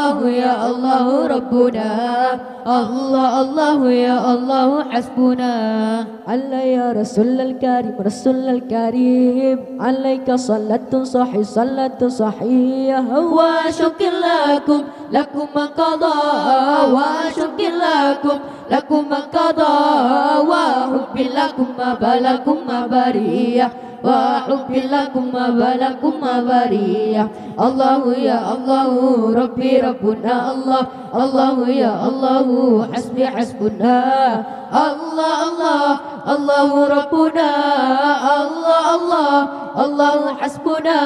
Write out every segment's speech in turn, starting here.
الله يا الله ربنا الله الله يا الله حسبنا الله يا رسول الكريم رسول الكريم عليك صلاة صحيح صلاة صحيحة وشكر لكم من قضى وشكر لكم من قضى وحب لكم ما بلكم ما برية وحب لكم ما بلكم ما برية الله يا الله ربي ربنا الله الله يا الله حسبي حسبنا الله الله الله ربنا الله الله الله حسبنا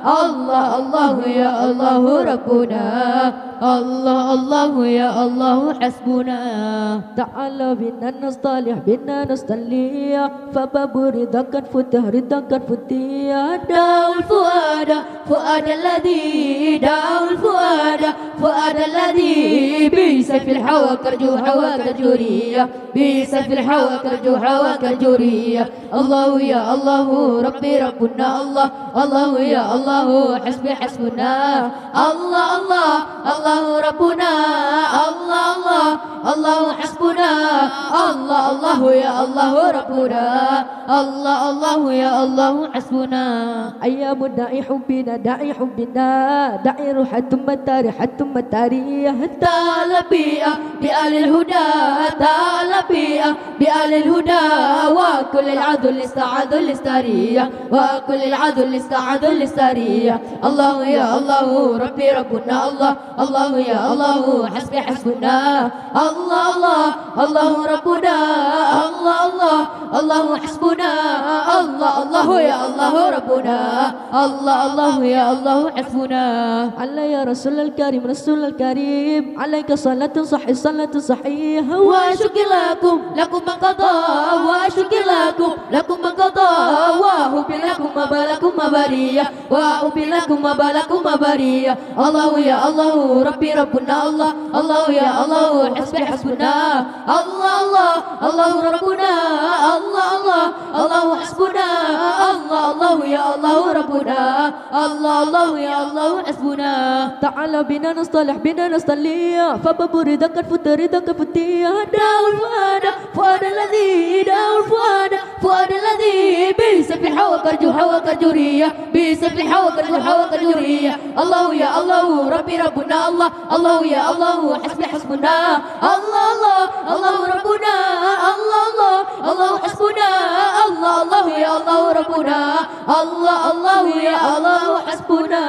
الله الله يا الله ربنا الله الله يا الله حسبنا تعال بنا نصطلح بنا نصلي فباب رضاك فتح رضاك فتيا داو الفؤاد فؤاد الذي داو الفؤاد فؤاد الذي بسيف الحوى كرجو حوى كجورية بسيف الحوى كرجو حوى كجورية الله يا الله ربي ربنا الله الله يا الله حسبي حسبنا الله الله الله ربنا الله الله الله حسبنا الله الله يا الله ربنا الله الله يا الله حسبنا أيام داعي حبنا داعي حبنا داعي روح ثم التاريخ ثم التاريخ تعال بيئة بآل الهدى تعال بيئة بآل الهدى وكل العدل استعاذ الاستارية وكل العدل استعاذ الاستارية الله يا الله ربي ربنا الله الله يا الله حسبي حسبنا الله الله الله ربنا الله الله الله حسبنا الله الله يا الله ربنا الله الله يا الله حسبنا الله يا رسول الكريم رسول الكريم عليك صلاة صحيح صلاة صحيحة وشكر لكم من قضى وشكر لكم من قضى وحب لكم ما بالكم ما برية وحب لكم ما بالكم ما برية الله يا الله ربي ربنا الله الله يا الله حسبي حسبنا الله الله الله ربنا الله الله الله حسبنا الله الله يا الله ربنا الله الله يا الله حسبنا تعال بنا نصطلح بنا نصلي فباب رضاك فتح رضاك فتيا داو الفؤاد فؤاد الذي داو الفؤاد فؤاد الذي بسيف الحوى كرجو حوى كجورية بسيف الحوى كرجو حوى كجورية الله يا الله ربي ربنا الله الله يا الله حسبي حسبنا الله الله الله ربنا الله الله الله حسبنا الله الله يا الله ربنا الله الله يا الله حسبنا